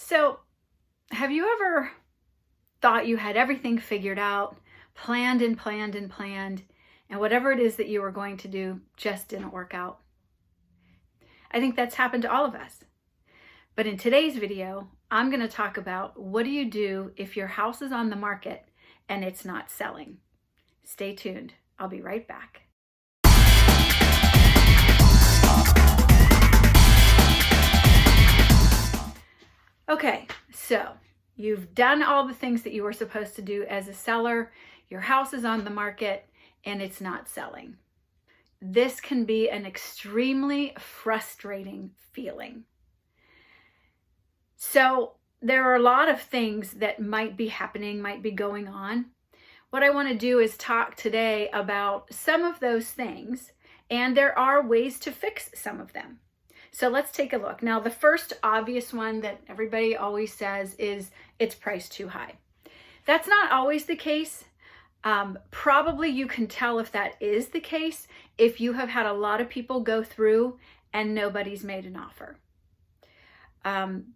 So, have you ever thought you had everything figured out, planned and planned and planned, and whatever it is that you were going to do just didn't work out? I think that's happened to all of us. But in today's video, I'm going to talk about what do you do if your house is on the market and it's not selling. Stay tuned. I'll be right back. Okay, so you've done all the things that you were supposed to do as a seller. Your house is on the market and it's not selling. This can be an extremely frustrating feeling. So there are a lot of things that might be happening, might be going on. What I want to do is talk today about some of those things, and there are ways to fix some of them. So let's take a look. Now, the first obvious one that everybody always says is it's priced too high. That's not always the case. Probably you can tell if that is the case if you have had a lot of people go through and nobody's made an offer.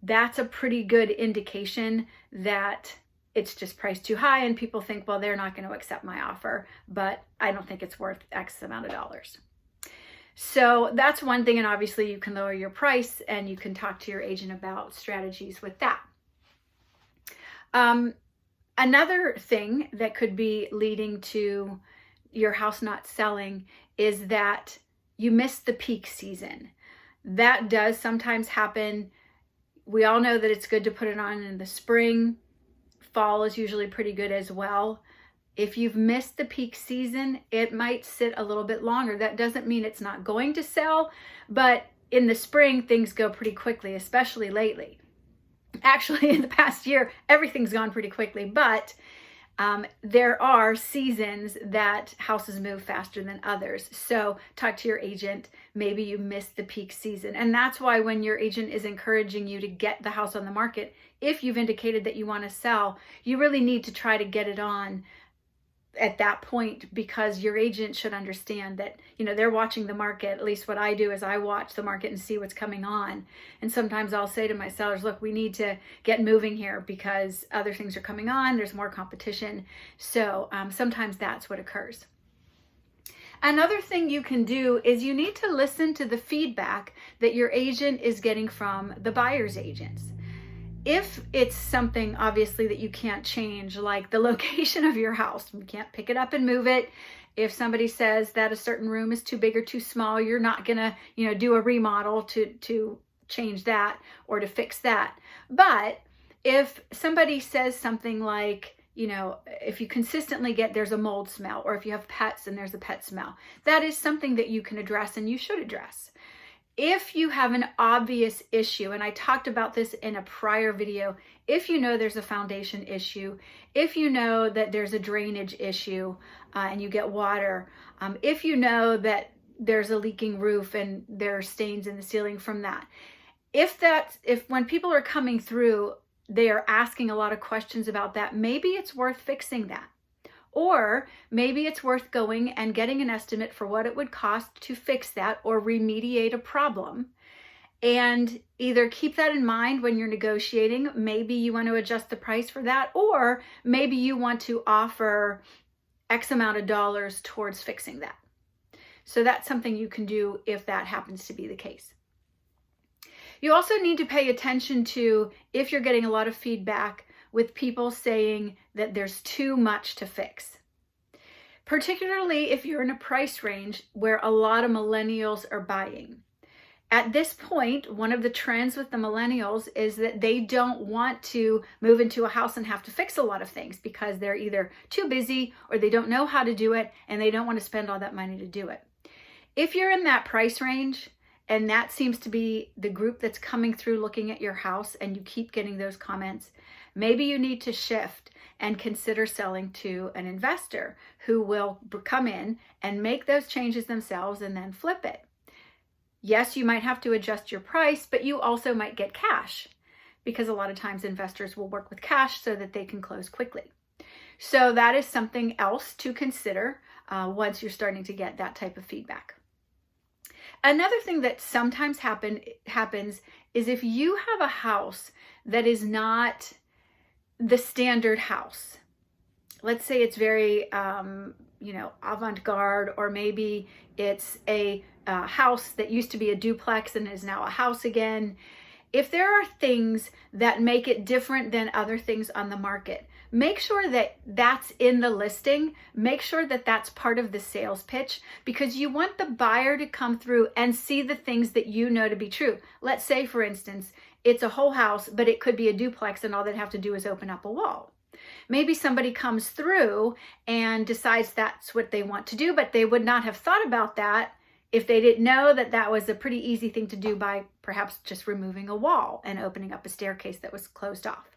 That's a pretty good indication that it's just priced too high and people think, well, they're not going to accept my offer, but I don't think it's worth X amount of dollars. So that's one thing, and obviously you can lower your price and you can talk to your agent about strategies with that. Another thing that could be leading to your house not selling is that you missed the peak season. That does sometimes happen. We all know that it's good to put it on in the spring. Fall is usually pretty good as well. If you've missed the peak season, it might sit a little bit longer. That doesn't mean it's not going to sell, but in the spring, things go pretty quickly, especially lately. Actually, in the past year, everything's gone pretty quickly, but there are seasons that houses move faster than others. So talk to your agent. Maybe you missed the peak season. And that's why when your agent is encouraging you to get the house on the market, if you've indicated that you want to sell, you really need to try to get it on at that point, because your agent should understand that, they're watching the market. At least what I do is I watch the market and see what's coming on. And sometimes I'll say to my sellers, look, we need to get moving here because other things are coming on. There's more competition. So sometimes that's what occurs. Another thing you can do is you need to listen to the feedback that your agent is getting from the buyer's agents. If it's something obviously that you can't change, like the location of your house, you can't pick it up and move it. If somebody says that a certain room is too big or too small, you're not gonna, do a remodel to change that or to fix that. But if somebody says something like, if you consistently get there's a mold smell, or if you have pets and there's a pet smell, that is something that you can address and you should address. If you have an obvious issue, and I talked about this in a prior video, if you know there's a foundation issue, if you know that there's a drainage issue and you get water, if you know that there's a leaking roof and there are stains in the ceiling from that, if when people are coming through, they are asking a lot of questions about that, maybe it's worth fixing that. Or maybe it's worth going and getting an estimate for what it would cost to fix that or remediate a problem. And either keep that in mind when you're negotiating. Maybe you want to adjust the price for that, or maybe you want to offer X amount of dollars towards fixing that. So that's something you can do if that happens to be the case. You also need to pay attention to if you're getting a lot of feedback with people saying that there's too much to fix. Particularly if you're in a price range where a lot of millennials are buying. At this point, one of the trends with the millennials is that they don't want to move into a house and have to fix a lot of things because they're either too busy or they don't know how to do it and they don't want to spend all that money to do it. If you're in that price range, and that seems to be the group that's coming through looking at your house and you keep getting those comments, maybe you need to shift and consider selling to an investor who will come in and make those changes themselves and then flip it. Yes, you might have to adjust your price, but you also might get cash because a lot of times investors will work with cash so that they can close quickly. So that is something else to consider once you're starting to get that type of feedback. Another thing that sometimes happens is if you have a house that is not the standard house. Let's say it's very, avant-garde, or maybe it's a house that used to be a duplex and is now a house again. If there are things that make it different than other things on the market, make sure that that's in the listing. Make sure that that's part of the sales pitch, because you want the buyer to come through and see the things that you know to be true. Let's say, for instance, it's a whole house, but it could be a duplex and all they'd have to do is open up a wall. Maybe somebody comes through and decides that's what they want to do, but they would not have thought about that if they didn't know that that was a pretty easy thing to do by perhaps just removing a wall and opening up a staircase that was closed off.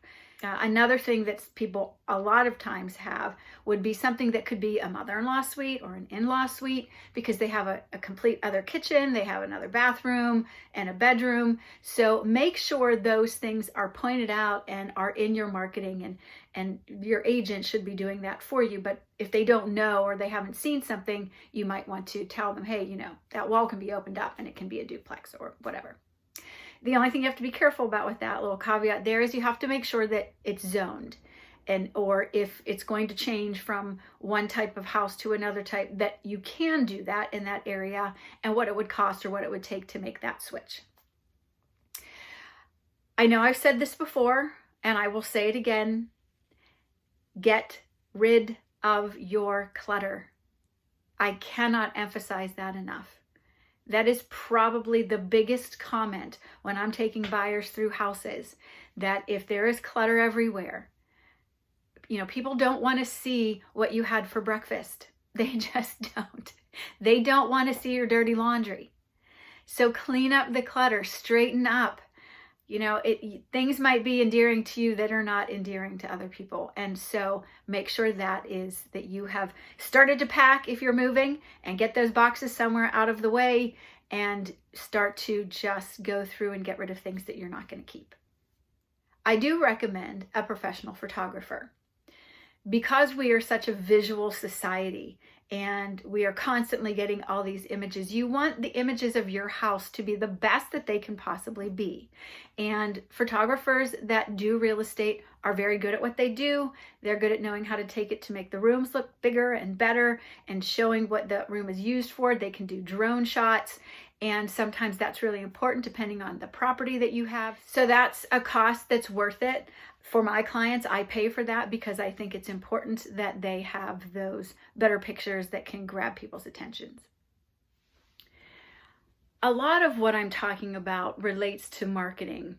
Another thing that people a lot of times have would be something that could be a mother-in-law suite or an in-law suite, because they have a complete other kitchen, they have another bathroom and a bedroom. So make sure those things are pointed out and are in your marketing, and your agent should be doing that for you. But if they don't know or they haven't seen something, you might want to tell them, hey, that wall can be opened up and it can be a duplex or whatever. The only thing you have to be careful about with that little caveat there is you have to make sure that it's zoned, or if it's going to change from one type of house to another type, that you can do that in that area, and what it would cost or what it would take to make that switch. I know I've said this before, and I will say it again. Get rid of your clutter. I cannot emphasize that enough. That is probably the biggest comment when I'm taking buyers through houses, that if there is clutter everywhere, people don't want to see what you had for breakfast. They just don't. They don't want to see your dirty laundry. So clean up the clutter, straighten up. Things might be endearing to you that are not endearing to other people. And so make sure that you have started to pack if you're moving, and get those boxes somewhere out of the way, and start to just go through and get rid of things that you're not going to keep. I do recommend a professional photographer, because we are such a visual society and we are constantly getting all these images. You want the images of your house to be the best that they can possibly be. And photographers that do real estate are very good at what they do. They're good at knowing how to take it to make the rooms look bigger and better and showing what the room is used for. They can do drone shots. And sometimes that's really important depending on the property that you have. So that's a cost that's worth it. For my clients, I pay for that because I think it's important that they have those better pictures that can grab people's attentions. A lot of what I'm talking about relates to marketing.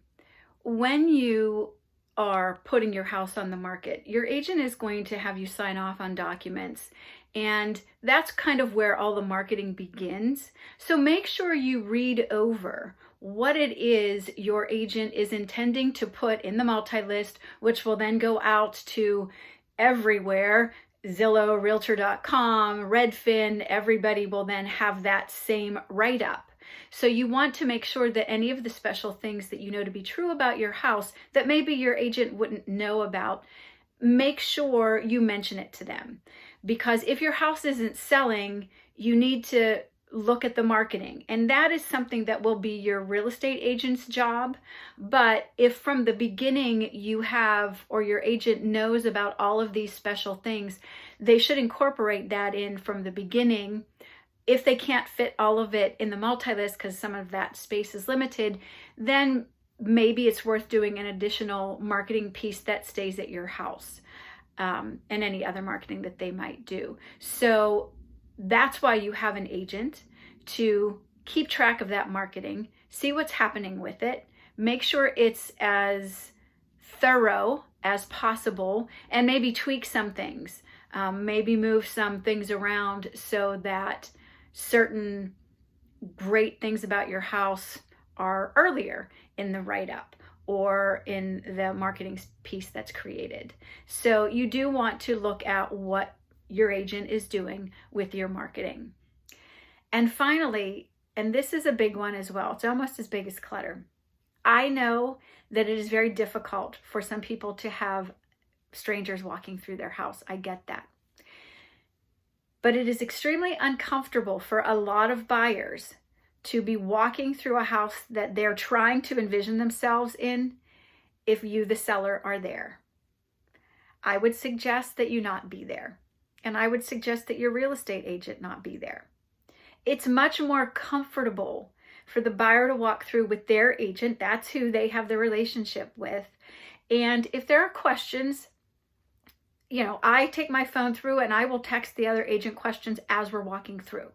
When you are putting your house on the market, your agent is going to have you sign off on documents, and that's kind of where all the marketing begins. So make sure you read over what it is your agent is intending to put in the multi-list, which will then go out to everywhere. Zillow, Realtor.com, Redfin, everybody will then have that same write-up. So you want to make sure that any of the special things that you know to be true about your house that maybe your agent wouldn't know about, make sure you mention it to them. Because if your house isn't selling, you need to look at the marketing, and that is something that will be your real estate agent's job. But if from the beginning you have, or your agent knows about all of these special things, they should incorporate that in from the beginning. If they can't fit all of it in the multi-list because some of that space is limited, then maybe it's worth doing an additional marketing piece that stays at your house, and any other marketing that they might do. So that's why you have an agent, to keep track of that marketing, see what's happening with it, make sure it's as thorough as possible, and maybe tweak some things, maybe move some things around so that certain great things about your house are earlier in the write-up or in the marketing piece that's created. So you do want to look at what your agent is doing with your marketing. And finally, and this is a big one as well, it's almost as big as clutter. I know that it is very difficult for some people to have strangers walking through their house. I get that. But it is extremely uncomfortable for a lot of buyers to be walking through a house that they're trying to envision themselves in if you, the seller, are there. I would suggest that you not be there. And I would suggest that your real estate agent not be there. It's much more comfortable for the buyer to walk through with their agent. That's who they have the relationship with. And if there are questions, I take my phone through and I will text the other agent questions as we're walking through.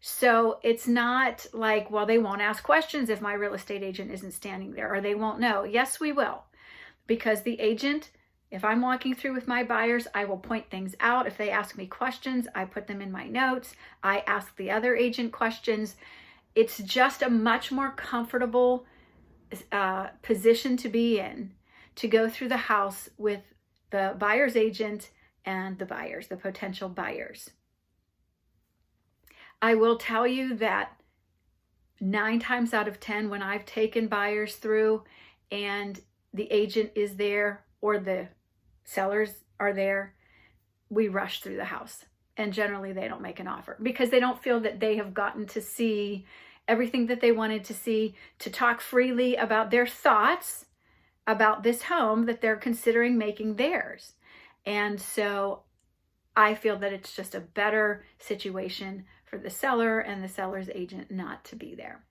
So it's not like, well, they won't ask questions if my real estate agent isn't standing there, or they won't know. Yes, we will. Because the agent, if I'm walking through with my buyers, I will point things out. If they ask me questions, I put them in my notes. I ask the other agent questions. It's just a much more comfortable position to be in, to go through the house with the buyer's agent and the buyers, the potential buyers. I will tell you that 9 times out of 10, when I've taken buyers through and the agent is there or the sellers are there, we rush through the house. And generally they don't make an offer because they don't feel that they have gotten to see everything that they wanted to see, to talk freely about their thoughts about this home that they're considering making theirs. And so I feel that it's just a better situation for the seller and the seller's agent not to be there.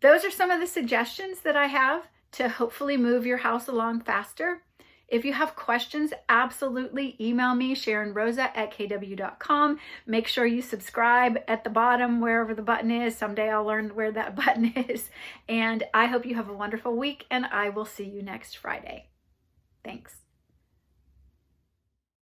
Those are some of the suggestions that I have to hopefully move your house along faster. If you have questions, absolutely email me, SharonRosa@kw.com. Make sure you subscribe at the bottom, wherever the button is. Someday I'll learn where that button is. And I hope you have a wonderful week, and I will see you next Friday. Thanks.